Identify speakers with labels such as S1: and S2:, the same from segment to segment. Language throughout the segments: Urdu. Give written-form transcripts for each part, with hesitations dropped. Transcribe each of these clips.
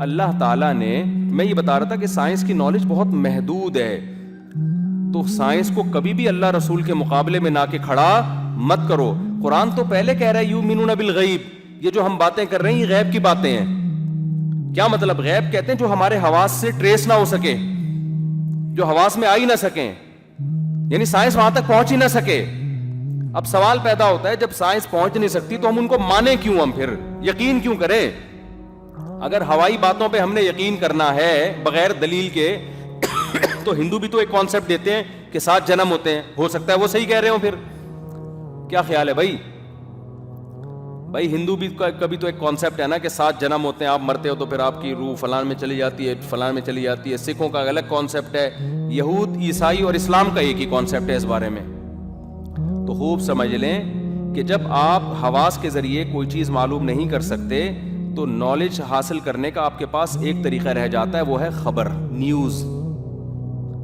S1: اللہ تعالیٰ نے, میں یہ بتا رہا تھا کہ سائنس کی نالج بہت محدود ہے, تو سائنس کو کبھی بھی اللہ رسول کے مقابلے میں نہ کے کھڑا مت کرو. قرآن تو پہلے کہہ رہا ہے یؤمنون بالغیب, یہ جو ہم باتیں کر رہے ہیں یہ غیب کی باتیں ہیں. کیا مطلب؟ غیب کہتے ہیں جو ہمارے حواس سے ٹریس نہ ہو سکے, جو حواس میں آ ہی نہ سکیں, یعنی سائنس وہاں تک پہنچ ہی نہ سکے. اب سوال پیدا ہوتا ہے جب سائنس پہنچ نہیں سکتی تو ہم ان کو مانیں کیوں, ہم پھر یقین کیوں کریں؟ اگر ہوائی باتوں پہ ہم نے یقین کرنا ہے بغیر دلیل کے تو ہندو بھی تو ایک کانسیپٹ دیتے ہیں کہ 7 جنم ہوتے ہیں, ہو سکتا ہے وہ صحیح کہہ رہے ہوں. پھر کیا خیال ہے بھائی ہندو بھی کبھی تو ایک کانسیپٹ ہے نا کہ 7 جنم ہوتے ہیں, آپ مرتے ہو تو پھر آپ کی روح فلان میں چلی جاتی ہے, فلان میں چلی جاتی ہے. سکھوں کا الگ کانسیپٹ ہے, یہود عیسائی اور اسلام کا ایک ہی کانسیپٹ ہے اس بارے میں. تو خوب سمجھ لیں کہ جب آپ حواس کے ذریعے کوئی چیز معلوم نہیں کر سکتے تو نالج حاصل کرنے کا آپ کے پاس ایک طریقہ رہ جاتا ہے, وہ ہے خبر, نیوز.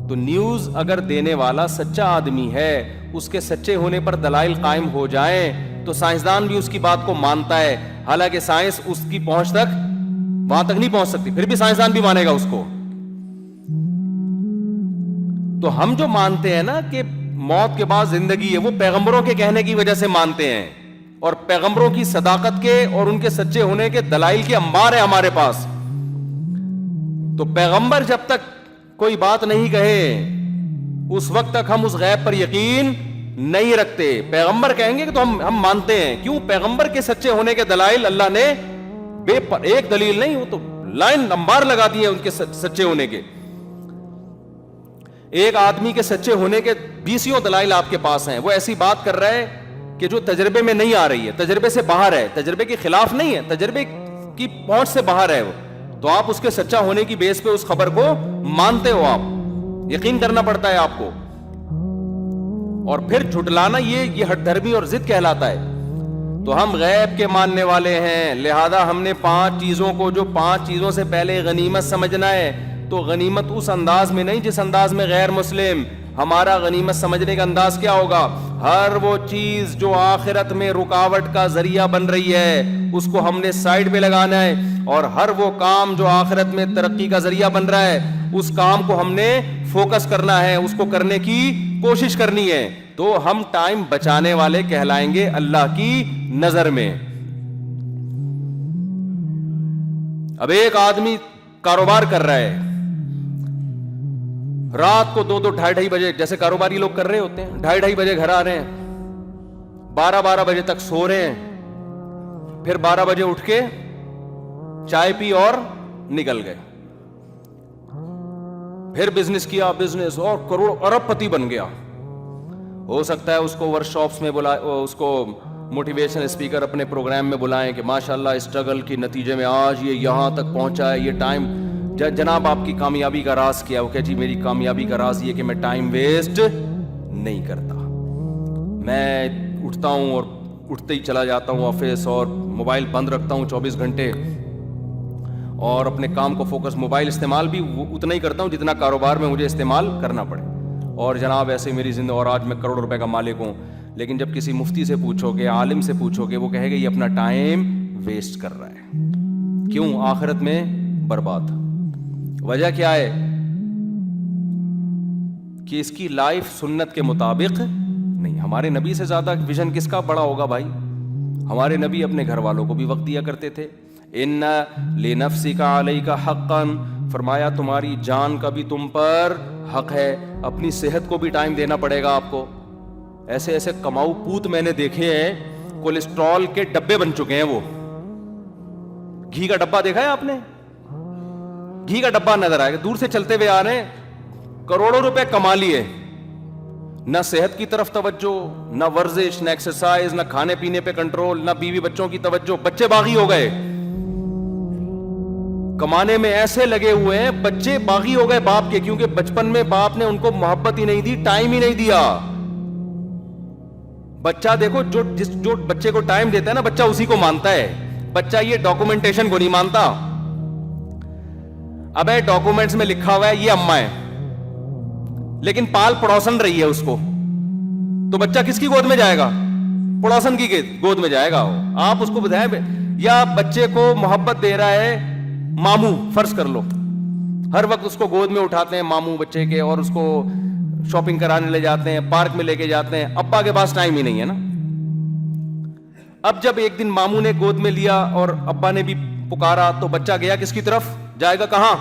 S1: تو نیوز اگر دینے والا سچا آدمی ہے, اس کے سچے ہونے پر دلائل قائم ہو جائیں تو سائنسدان بھی اس کی بات کو مانتا ہے, حالانکہ سائنس اس کی پہنچ تک وہاں تک نہیں پہنچ سکتی, پھر بھی سائنسدان بھی مانے گا اس کو. تو ہم جو مانتے ہیں نا کہ موت کے بعد زندگی ہے, وہ پیغمبروں کے کہنے کی وجہ سے مانتے ہیں, اور پیغمبروں کی صداقت کے اور ان کے سچے ہونے کے دلائل کے انبار ہیں ہمارے پاس. تو پیغمبر جب تک کوئی بات نہیں کہے اس وقت تک ہم اس غیب پر یقین نہیں رکھتے. پیغمبر کہیں گے کہ تو ہم مانتے ہیں. کیوں؟ پیغمبر کے سچے ہونے کے دلائل اللہ نے ایک دلیل نہیں, وہ تو لائن انبار لگا دی ہیں ان کے سچے ہونے کے. ایک آدمی کے سچے ہونے کے 20 دلائل آپ کے پاس ہیں. وہ ایسی بات کر رہا ہے کہ جو تجربے میں نہیں آ رہی ہے, تجربے سے باہر ہے, تجربے کے خلاف نہیں ہے, تجربے کی پہنچ سے باہر ہے وہ, تو آپ اس کے سچا ہونے کی بیس پہ اس خبر کو مانتے ہو, آپ یقین کرنا پڑتا ہے آپ کو. اور پھر جھٹلانا یہ ہٹ دھرمی اور ضد کہلاتا ہے. تو ہم غیب کے ماننے والے ہیں, لہذا ہم نے 5 چیزوں کو, جو 5 چیزوں سے پہلے غنیمت سمجھنا ہے, تو غنیمت اس انداز میں نہیں جس انداز میں غیر مسلم. ہمارا غنیمت سمجھنے کا انداز کیا ہوگا؟ ہر وہ چیز جو آخرت میں رکاوٹ کا ذریعہ بن رہی ہے اس کو ہم نے سائڈ پہ لگانا ہے, اور ہر وہ کام جو آخرت میں ترقی کا ذریعہ بن رہا ہے اس کام کو ہم نے فوکس کرنا ہے, اس کو کرنے کی کوشش کرنی ہے. تو ہم ٹائم بچانے والے کہلائیں گے اللہ کی نظر میں. اب ایک آدمی کاروبار کر رہا ہے, رات کو 2-2 ڈھائی بجے, جیسے کاروباری لوگ کر رہے ہوتے ہیں, 2:30 بجے گھر آ رہے ہیں, 12 بجے تک سو رہے ہیں, پھر 12 بجے اٹھ کے چائے پی اور نکل گئے, پھر بزنس کیا, بزنس اور کروڑ ارب پتی بن گیا. ہو سکتا ہے اس کو ورک شاپس میں اس کو موٹیویشن اسپیکر اپنے پروگرام میں بلائیں کہ ماشاءاللہ اسٹرگل کے نتیجے میں آج یہ یہاں تک پہنچا ہے, یہ ٹائم. جناب آپ کی کامیابی کا راز کیا؟ وہ کہ جی میری کامیابی کا راز یہ کہ میں ٹائم ویسٹ نہیں کرتا, میں اٹھتا ہوں اور اٹھتے ہی چلا جاتا ہوں آفس, اور موبائل بند رکھتا ہوں 24 گھنٹے, اور اپنے کام کو فوکس, موبائل استعمال بھی اتنا ہی کرتا ہوں جتنا کاروبار میں مجھے استعمال کرنا پڑے. اور جناب ایسے میری زندگی, اور آج میں کروڑ روپے کا مالک ہوں. لیکن جب کسی مفتی سے پوچھو گے, عالم سے پوچھو گے, وہ کہے گا یہ اپنا ٹائم ویسٹ کر رہا ہے. کیوں؟ آخرت میں برباد. وجہ کیا ہے؟ کہ اس کی لائف سنت کے مطابق نہیں. ہمارے نبی سے زیادہ ویژن کس کا بڑا ہوگا بھائی؟ ہمارے نبی اپنے گھر والوں کو بھی وقت دیا کرتے تھے. ان لنفسک علیک حقا, فرمایا تمہاری جان کا بھی تم پر حق ہے, اپنی صحت کو بھی ٹائم دینا پڑے گا آپ کو. ایسے ایسے کماؤ پوت میں نے دیکھے ہیں, کولیسٹرول کے ڈبے بن چکے ہیں. وہ گھی کا ڈبہ دیکھا ہے آپ نے؟ گھی کا ڈبہ نظر آئے گا, دور سے چلتے ہوئے آ رہے ہیں, کروڑوں روپے کما لیے, نہ صحت کی طرف توجہ, نہ ورزش, نہ ایکسرسائز, نہ کھانے پینے پہ کنٹرول, نہ بیوی بچوں کی توجہ. بچے باغی ہو گئے, کمانے میں ایسے لگے ہوئے ہیں, بچے باغی ہو گئے باپ کے, کیونکہ بچپن میں باپ نے ان کو محبت ہی نہیں دی, ٹائم ہی نہیں دیا. بچہ دیکھو, جو بچے کو ٹائم دیتا ہے نا, بچہ اسی کو مانتا ہے. بچہ یہ ڈاکومنٹیشن کو نہیں مانتا. اب ڈاکومنٹس میں لکھا ہوا ہے یہ اماں ہے, لیکن پال پڑوسن رہی ہے اس کو, تو بچہ کس کی گود میں جائے گا؟ پڑوسن کی گود میں جائے گا. آپ اس کو بتائیں, یا بچے کو محبت دے رہا ہے ماموں فرض کر لو, ہر وقت اس کو گود میں اٹھاتے ہیں ماموں بچے کے, اور اس کو شاپنگ کرانے لے جاتے ہیں, پارک میں لے کے جاتے ہیں, ابا کے پاس ٹائم ہی نہیں ہے نا. اب جب ایک دن ماموں نے گود میں لیا اور ابا نے بھی پکارا تو بچہ گیا کس کی طرف, جائے گا کہاں,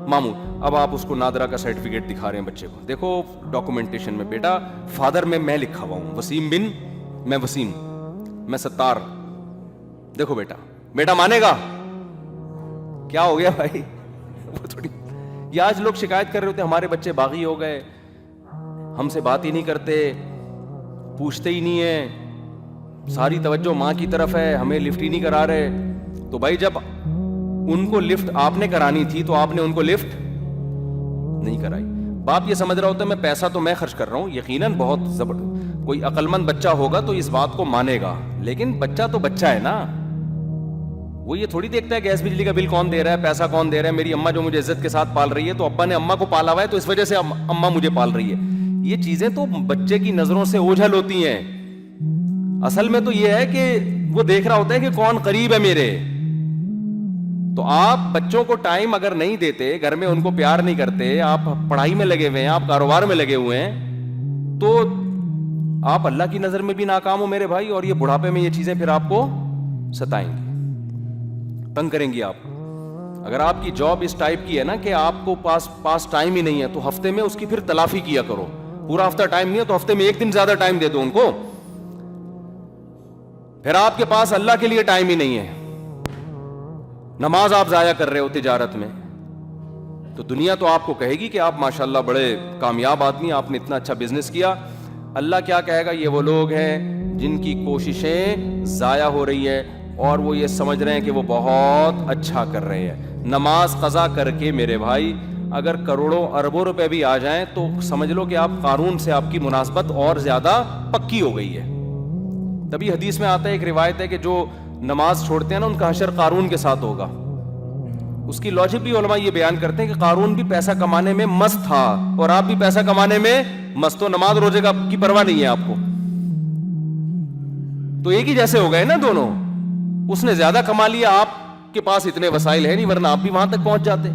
S1: ماموں. اب آپ اس کو نادرا کا سرٹیفکیٹ دکھا رہے ہیں بچے کو, دیکھو ڈاکومنٹیشن میں بیٹا فادر میں لکھا ہوا ہوں, وسیم بن, میں وسیم, میں ستار, دیکھو بیٹا. بیٹا مانے گا, کیا ہو گیا بھائی, وہ تھوڑی. یہ آج لوگ شکایت کر رہے ہوتے ہمارے بچے باغی ہو گئے, ہم سے بات ہی نہیں کرتے, پوچھتے ہی نہیں ہیں, ساری توجہ ماں کی طرف ہے, ہمیں لفٹ ہی نہیں کرا رہے. تو بھائی جب ان کو لفٹ آپ نے کرانی تھی تو آپ نے ان کو لفٹ نہیں کرائی. باپ یہ سمجھ رہا ہوتا ہے میں پیسہ تو میں خرچ کر رہا ہوں, یقیناً بہت کوئی عقل مند بچہ ہوگا تو اس بات کو مانے گا, لیکن بچہ تو بچہ ہے نا, وہ یہ تھوڑی دیکھتا ہے گیس بجلی کا بل کون دے رہا ہے, پیسہ کون دے رہا ہے, میری اماں جو مجھے عزت کے ساتھ پال رہی ہے تو ابا نے اماں کو پالا ہوا ہے تو اس وجہ سے اماں مجھے پال رہی ہے. یہ چیزیں تو بچے کی نظروں سے اوجھل ہوتی ہیں. اصل میں تو یہ ہے کہ وہ دیکھ رہا ہوتا ہے کہ کون قریب ہے میرے. تو آپ بچوں کو ٹائم اگر نہیں دیتے, گھر میں ان کو پیار نہیں کرتے, آپ پڑھائی میں لگے ہوئے ہیں, آپ کاروبار میں لگے ہوئے ہیں, تو آپ اللہ کی نظر میں بھی ناکام ہو میرے بھائی, اور یہ بڑھاپے میں یہ چیزیں پھر آپ کو ستائیں گی, تنگ کریں گی آپ. اگر آپ کی جاب اس ٹائپ کی ہے نا کہ آپ کو پاس ٹائم ہی نہیں ہے تو ہفتے میں اس کی پھر تلافی کیا کرو. پورا ہفتہ ٹائم نہیں ہے تو ہفتے میں ایک دن زیادہ ٹائم دے دو ان کو. پھر آپ کے پاس اللہ کے لیے ٹائم ہی نہیں ہے, نماز آپ ضائع کر رہے ہو تجارت میں, تو دنیا تو آپ کو کہے گی کہ آپ ماشاءاللہ بڑے کامیاب آدمی, آپ نے اتنا اچھا بزنس کیا. اللہ کیا کہے گا, یہ وہ لوگ ہیں جن کی کوششیں ضائع ہو رہی ہے اور وہ یہ سمجھ رہے ہیں کہ وہ بہت اچھا کر رہے ہیں. نماز قضا کر کے میرے بھائی اگر کروڑوں اربوں روپے بھی آ جائیں تو سمجھ لو کہ آپ قارون سے آپ کی مناسبت اور زیادہ پکی ہو گئی ہے. تبھی حدیث میں آتا ہے, ایک روایت ہے کہ جو نماز چھوڑتے ہیں نا ان کا حشر قارون کے ساتھ ہوگا. اس کی لاجک بھی علماء یہ بیان کرتے ہیں کہ قارون بھی پیسہ کمانے میں مست تھا اور آپ بھی پیسہ کمانے میں مست ہو, نماز روزے کی پرواہ نہیں ہے آپ کو, تو ایک ہی جیسے ہو گئے نا دونوں. اس نے زیادہ کما لیا, آپ کے پاس اتنے وسائل ہے نہیں ورنہ آپ بھی وہاں تک پہنچ جاتے.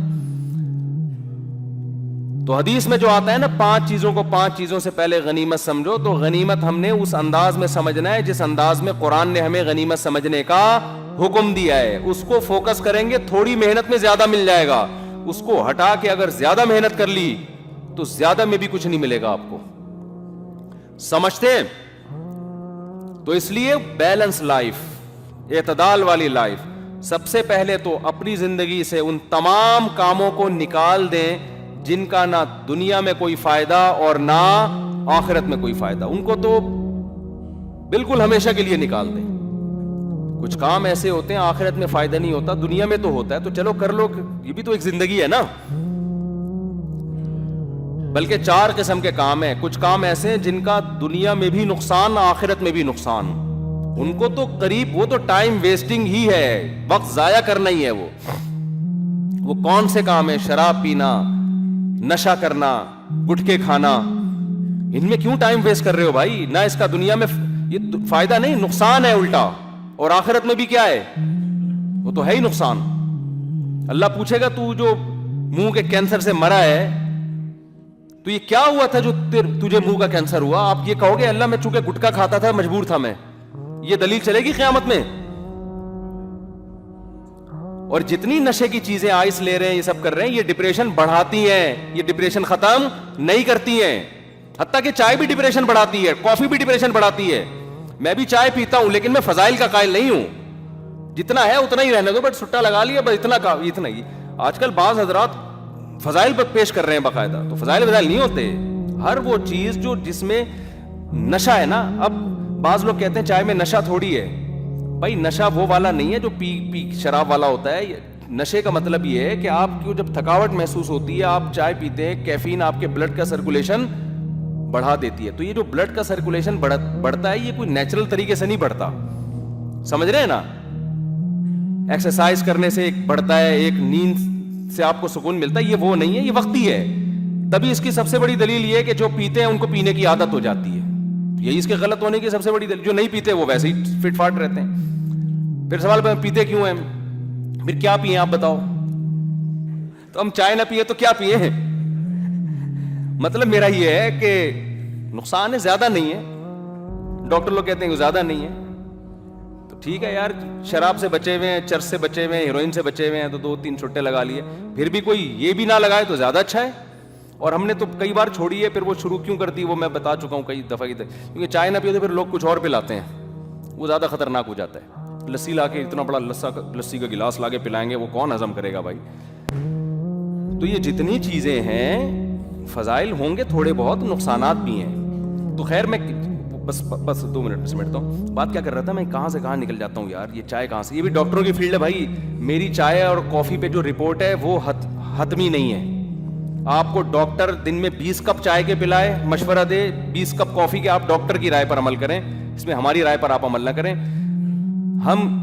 S1: تو حدیث میں جو آتا ہے نا 5 چیزوں کو 5 چیزوں سے پہلے غنیمت سمجھو, تو غنیمت ہم نے اس انداز میں سمجھنا ہے جس انداز میں قرآن نے ہمیں غنیمت سمجھنے کا حکم دیا ہے. اس کو فوکس کریں گے تھوڑی محنت میں زیادہ مل جائے گا, اس کو ہٹا کے اگر زیادہ محنت کر لی تو زیادہ میں بھی کچھ نہیں ملے گا آپ کو. سمجھتے ہیں؟ تو اس لیے بیلنس لائف, اعتدال والی لائف. سب سے پہلے تو اپنی زندگی سے ان تمام کاموں کو نکال دیں جن کا نہ دنیا میں کوئی فائدہ اور نہ آخرت میں کوئی فائدہ, ان کو تو بالکل ہمیشہ کے لیے نکال دیں. کچھ کام ایسے ہوتے ہیں آخرت میں فائدہ نہیں ہوتا, دنیا میں تو ہوتا ہے, تو چلو کر لو, یہ بھی تو ایک زندگی ہے نا. بلکہ 4 قسم کے کام ہیں. کچھ کام ایسے ہیں جن کا دنیا میں بھی نقصان آخرت میں بھی نقصان, ان کو تو قریب وہ تو ٹائم ویسٹنگ ہی ہے, وقت ضائع کرنا ہی ہے. وہ کون سے کام ہیں؟ شراب پینا, نشہ کرنا, گٹکے کھانا. ان میں کیوں ٹائم ویسٹ کر رہے ہو بھائی؟ نہ اس کا دنیا میں یہ فائدہ نہیں, نقصان ہے الٹا, اور آخرت میں بھی کیا ہے, وہ تو ہے ہی نقصان. اللہ پوچھے گا تو جو منہ کے کینسر سے مرا ہے تو یہ کیا ہوا تھا جو تجھے منہ کا کینسر ہوا؟ آپ یہ کہو گے اللہ میں چونکہ گٹکا کھاتا تھا مجبور تھا میں. یہ دلیل چلے گی قیامت میں؟ اور جتنی نشے کی چیزیں آئس لے رہے ہیں, یہ سب کر رہے ہیں, یہ ڈپریشن بڑھاتی ہیں, یہ ڈپریشن ختم نہیں کرتی ہیں. حتیٰ کہ چائے بھی ڈپریشن بڑھاتی ہے, کافی بھی ڈپریشن بڑھاتی ہے. میں بھی چائے پیتا ہوں لیکن میں فضائل کا قائل نہیں ہوں. جتنا ہے اتنا ہی رہنے دو, بٹ سٹا لگا لیا بس اتنا ہی. آج کل بعض حضرات فضائل پیش کر رہے ہیں باقاعدہ, تو فضائل نہیں ہوتے. ہر وہ چیز جو جس میں نشہ ہے نا, اب بعض لوگ کہتے ہیں چائے میں نشہ تھوڑی ہے. بھائی نشہ وہ والا نہیں ہے جو پی شراب والا ہوتا ہے. نشے کا مطلب یہ ہے کہ آپ کو جب تھکاوٹ محسوس ہوتی ہے, آپ چائے پیتے ہیں, کیفین آپ کے بلڈ کا سرکولیشن بڑھا دیتی ہے. تو یہ جو بلڈ کا سرکولیشن بڑھتا ہے, یہ کوئی نیچرل طریقے سے نہیں بڑھتا, سمجھ رہے ہیں نا. ایکسرسائز کرنے سے ایک بڑھتا ہے, ایک نیند سے آپ کو سکون ملتا ہے, یہ وہ نہیں ہے, یہ وقتی ہے. تبھی اس کی سب سے بڑی دلیل یہ ہے کہ جو پیتے ہیں ان کو پینے کی عادت ہو جاتی ہے. یہی اس کے غلط ہونے کی سب سے بڑی دلیل. جو نہیں پیتے وہ ویسے ہی فٹ فاٹ رہتے ہیں. پھر سوال پیتے کیوں ہیں, پھر کیا پیے آپ بتاؤ. تو ہم چائے نہ پیے تو کیا پیے؟ مطلب میرا یہ ہے کہ نقصان ہے، زیادہ نہیں ہے. ڈاکٹر لوگ کہتے ہیں کہ زیادہ نہیں ہے، تو ٹھیک ہے یار. شراب سے بچے ہوئے ہیں، چرس سے بچے ہوئے ہیں، ہیروئن سے بچے ہوئے ہیں، تو 2-3 چھٹے لگا لیے. پھر بھی کوئی یہ بھی نہ لگائے تو زیادہ اچھا ہے. اور ہم نے تو کئی بار چھوڑی ہے، پھر وہ شروع کیوں کر دی وہ میں بتا چکا ہوں کئی دفعہ کی. کیونکہ چائے نہ پیو تو پھر لوگ کچھ اور پلاتے ہیں، وہ زیادہ خطرناک ہو جاتا ہے. لسی لا کے اتنا بڑا لسی کا گلاس لا کے پلائیں گے، وہ کون ہضم کرے گا بھائی؟ تو یہ جتنی چیزیں ہیں فضائل ہوں گے، تھوڑے بہت نقصانات بھی ہیں. تو خیر میں بس 2 منٹ میں سمجھتا ہوں. بات کیا کر رہا تھا میں، کہاں سے کہاں نکل جاتا ہوں یار. یہ چائے کہاں سے، یہ بھی ڈاکٹروں کی فیلڈ ہے بھائی. میری چائے اور کافی پہ جو رپورٹ ہے وہ حتمی نہیں ہے. آپ کو ڈاکٹر دن میں 20 کپ چائے کے پلائے، مشورہ دے 20 کپ کافی کے، آپ ڈاکٹر کی رائے پر عمل کریں. اس میں ہماری رائے پر آپ عمل نہ کریں. ہم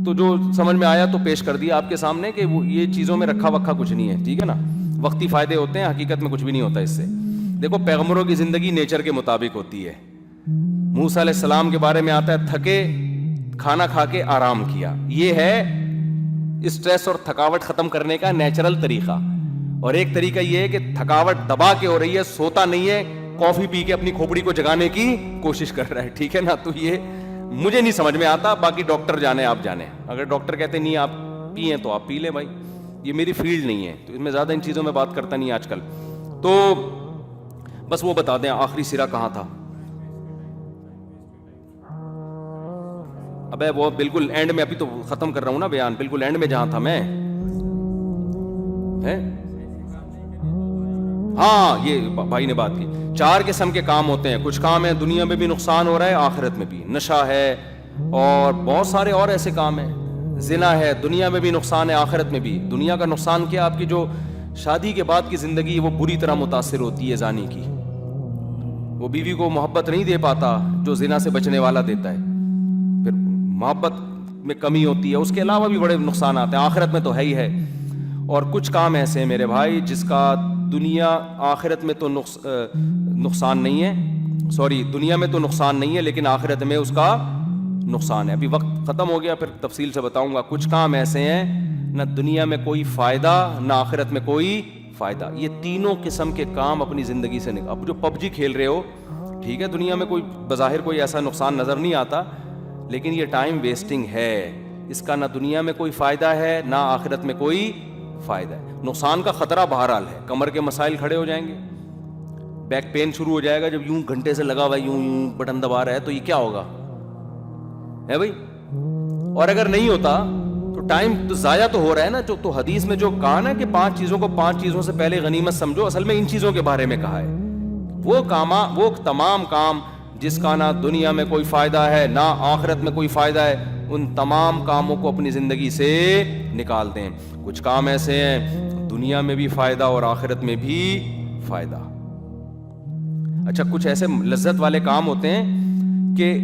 S1: تو جو سمجھ میں آیا تو پیش کر دیا آپ کے سامنے کہ وہ یہ چیزوں میں رکھا وکھا کچھ نہیں ہے، ٹھیک ہے نا. وقتی فائدے ہوتے ہیں، حقیقت میں کچھ بھی نہیں ہوتا اس سے. دیکھو پیغمبروں کی زندگی نیچر کے مطابق ہوتی ہے. موسیٰ علیہ السلام کے بارے میں آتا ہے تھکے، کھانا کھا کے آرام کیا. یہ ہے اسٹریس اور تھکاوٹ ختم کرنے کا نیچرل طریقہ. اور ایک طریقہ یہ ہے کہ تھکاوٹ دبا کے ہو رہی ہے، سوتا نہیں ہے، کافی پی کے اپنی کھوپڑی کو جگانے کی کوشش کر رہا ہے، ٹھیک ہے نا. تو یہ مجھے نہیں سمجھ میں آتا، باقی ڈاکٹر جانے آپ جانے. اگر ڈاکٹر کہتے نہیں آپ پیئیں تو آپ پی لیں بھائی، یہ میری فیلڈ نہیں ہے. تو اس میں زیادہ ان چیزوں میں بات کرتا نہیں آج کل. تو بس وہ بتا دیں آخری سرا کہاں تھا. ابے وہ بالکل اینڈ میں، ابھی تو ختم کر رہا ہوں نا بیان، بالکل اینڈ میں جہاں تھا میں. ہاں یہ بھائی نے بات کی. 4 قسم کے کام ہوتے ہیں. کچھ کام ہیں دنیا میں بھی نقصان ہو رہا ہے، آخرت میں بھی. نشہ ہے اور بہت سارے اور ایسے کام ہیں. زنا ہے، دنیا میں بھی نقصان ہے، آخرت میں بھی. دنیا کا نقصان کیا؟ آپ کی جو شادی کے بعد کی زندگی وہ بری طرح متاثر ہوتی ہے زانی کی. وہ بیوی کو محبت نہیں دے پاتا جو زنا سے بچنے والا دیتا ہے. پھر محبت میں کمی ہوتی ہے. اس کے علاوہ بھی بڑے نقصانات ہیں، آخرت میں تو ہے ہی ہے. اور کچھ کام ایسے ہیں میرے بھائی جس کا دنیا آخرت میں تو نقصان نہیں ہے، سوری دنیا میں تو نقصان نہیں ہے لیکن آخرت میں اس کا نقصان ہے. ابھی وقت ختم ہو گیا، پھر تفصیل سے بتاؤں گا. کچھ کام ایسے ہیں نہ دنیا میں کوئی فائدہ نہ آخرت میں کوئی فائدہ. یہ تینوں قسم کے کام اپنی زندگی سے اب جو PUBG کھیل رہے ہو، ٹھیک ہے دنیا میں کوئی بظاہر کوئی ایسا نقصان نظر نہیں آتا، لیکن یہ ٹائم ویسٹنگ ہے. اس کا نہ دنیا میں کوئی فائدہ ہے نہ آخرت میں کوئی فائدہ ہے. نقصان کا خطرہ بہرحال ہے. کمر کے مسائل کھڑے ہو جائیں گے، بیک پین شروع ہو جائے گا. جب یوں گھنٹے سے لگا ہوا یوں بٹن دبا رہا ہے تو یہ کیا ہوگا ہے بھائی. اور اگر نہیں ہوتا تو ٹائم تو ضائع تو ہو رہا ہے نا. جو تو حدیث میں جو کہا نا کہ 5 چیزوں کو 5 چیزوں سے پہلے غنیمت سمجھو، اصل میں ان چیزوں کے بارے میں کہا ہے. وہ تمام کام جس کا نہ دنیا میں کوئی فائدہ ہے نہ آخرت میں کوئی فائدہ ہے، ان تمام کاموں کو اپنی زندگی سے نکال دیں. کچھ کام ایسے ہیں دنیا میں بھی فائدہ اور آخرت میں بھی فائدہ. اچھا کچھ ایسے لذت والے کام ہوتے ہیں کہ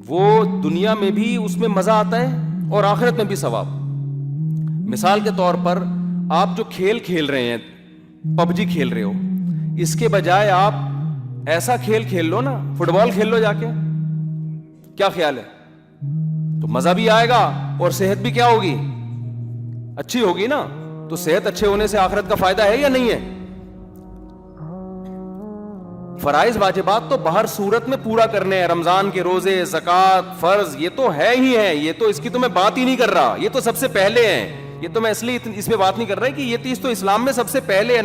S1: وہ دنیا میں بھی اس میں مزہ آتا ہے اور آخرت میں بھی ثواب. مثال کے طور پر آپ جو کھیل کھیل رہے ہیں، PUBG کھیل رہے ہو، اس کے بجائے آپ ایسا کھیل کھیل لو نا، فٹ بال کھیل لو جا کے. کیا خیال ہے؟ تو مزہ بھی آئے گا اور صحت بھی کیا ہوگی؟ اچھی ہوگی نا. تو صحت اچھے ہونے سے آخرت کا فائدہ ہے یا نہیں ہے؟ فرائض واجبات تو باہر صورت میں پورا کرنے ہیں، رمضان کے روزے، زکوٰۃ، فرض، یہ تو ہے ہی ہے. یہ تو اس کی تو میں بات ہی نہیں کر رہا، یہ تو سب سے پہلے ہیں. یہ تو میں اس لیے اس پہ بات نہیں کر رہا کہ یہ چیز تو اسلام میں سب سے پہلے ہے.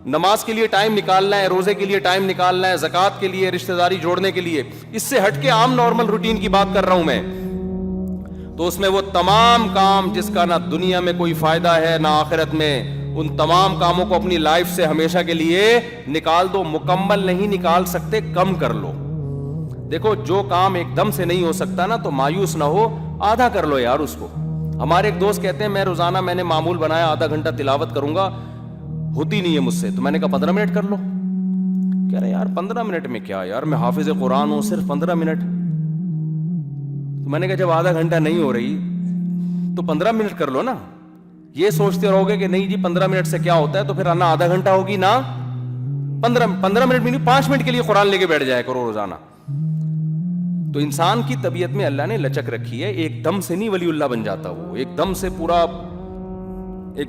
S1: نماز کے لیے ٹائم نکالنا ہے، روزے کے لیے ٹائم نکالنا ہے، زکوٰۃ کے لیے، رشتہ داری جوڑنے کے لیے. اس سے ہٹ کے عام نارمل روٹین کی بات کر رہا ہوں میں. تو اس میں وہ تمام کام جس کا نہ دنیا میں کوئی فائدہ ہے نہ آخرت میں، ان تمام کاموں کو اپنی لائف سے ہمیشہ کے لیے نکال دو. مکمل نہیں نکال سکتے، کم کر لو. دیکھو جو کام ایک دم سے نہیں ہو سکتا نا تو مایوس نہ ہو، آدھا کر لو یار اس کو. ہمارے ایک دوست کہتے ہیں میں روزانہ میں نے معمول بنایا آدھا گھنٹہ تلاوت کروں گا، ہوتی نہیں ہے مجھ سے. تو میں نے کہا 15 منٹ کر لو. کہہ رہے یار 15 منٹ میں کیا یار، میں حافظ قرآن ہوں، صرف 15 منٹ. تو میں نے کہا جب آدھا گھنٹہ نہیں ہو رہی تو 15 منٹ کر لو نا. یہ سوچتے رہو گے کہ نہیں جی 15 منٹ سے کیا ہوتا ہے، تو پھر نہ آدھا گھنٹہ ہوگی نہ 15 منٹ بھی نہیں، 5 منٹ کے لیے قرآن لے کے بیٹھ جایا کرو روزانہ. تو انسان کی طبیعت میں اللہ نے لچک رکھی ہے. ایک دم سے نہیں ولی اللہ بن جاتا، وہ ایک دم سے پورا ایک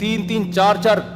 S1: 3-3 4-4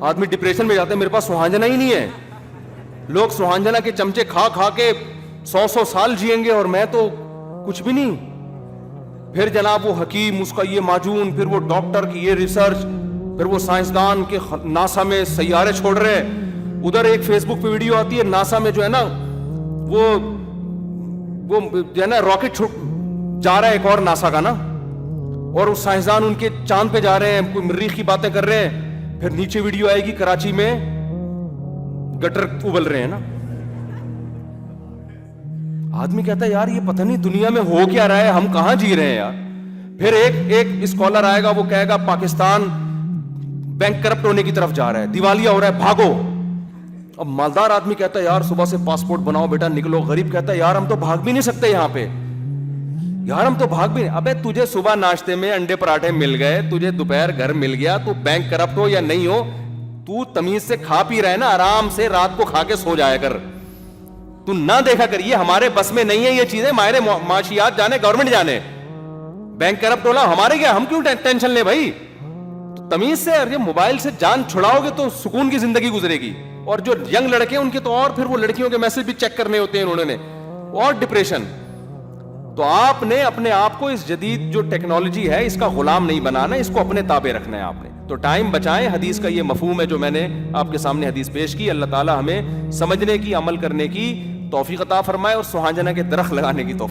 S1: آدمی ڈپریشن میں جاتا ہے, میرے پاس سہانجنا ہی نہیں ہے. لوگ سہانجنا کے چمچے کھا کھا کے 100 سال جئیں گے اور میں تو کچھ بھی نہیں. پھر جناب وہ حکیم, اس کا یہ معجون, پھر وہ ڈاکٹر کی یہ ریسرچ, پھر وہ سائنسدان کے ناسا میں سیارے چھوڑ رہے ہیں. ادھر ایک فیس بک پہ ویڈیو آتی ہے, ناسا میں جو ہے نا وہ جو ہے نا راکٹ جا رہا ہے ایک اور ناسا کا نا, اور وہ سائنسدان ان کے چاند پہ جا رہے ہیں, کوئی مریخ کی باتیں کر رہے ہیں. پھر نیچے ویڈیو آئے گی کراچی میں گٹر ابل رہے ہیں نا. آدمی کہتا ہے یار یہ پتہ نہیں دنیا میں ہو کیا رہا ہے, ہم کہاں جی رہے ہیں یار. پھر ایک اسکالر آئے گا, وہ کہے گا پاکستان بینک کرپٹ ہونے کی طرف جا رہا ہے, دیوالیہ ہو رہا ہے, بھاگو. اب مالدار آدمی کہتا ہے یار صبح سے پاسپورٹ بناؤ بیٹا نکلو. غریب کہتا ہے یار ہم تو بھاگ بھی نہیں سکتے یہاں پہ, یار ہم تو بھاگ بھی نہیں. ابے تجھے صبح ناشتے میں انڈے پراٹھے مل گئے, تجھے دوپہر گھر مل گیا, تو بینک کرپٹ ہو یا نہیں ہو, تو تمیز سے کھا پی رہا ہے نا, آرام سے رات کو کھا کے سو جایا کر. تو نہ دیکھا کر, یہ ہمارے بس میں نہیں ہے یہ چیزیں, ماہر معاشیات جانے, گورنمنٹ جانے. بینک کرپٹ ہونا ہمارے کیا, ہم کیوں ٹینشن لیں بھائی. تو تمیز سے, اور یہ موبائل سے جان چھڑاؤ گے تو سکون کی زندگی گزرے گی. اور جو ینگ لڑکے ہیں ان کے تو اور پھر وہ لڑکیوں کے میسج بھی چیک کرنے ہوتے ہیں انہوں نے, اور ڈپریشن. تو آپ نے اپنے آپ کو اس جدید جو ٹیکنالوجی ہے اس کا غلام نہیں بنانا, اس کو اپنے تابع رکھنا ہے آپ نے. تو ٹائم بچائیں, حدیث کا یہ مفہوم ہے جو میں نے آپ کے سامنے حدیث پیش کی. اللہ تعالی ہمیں سمجھنے کی, عمل کرنے کی توفیق عطا فرمائے, اور سہانجنا کے درخت لگانے کی توفیق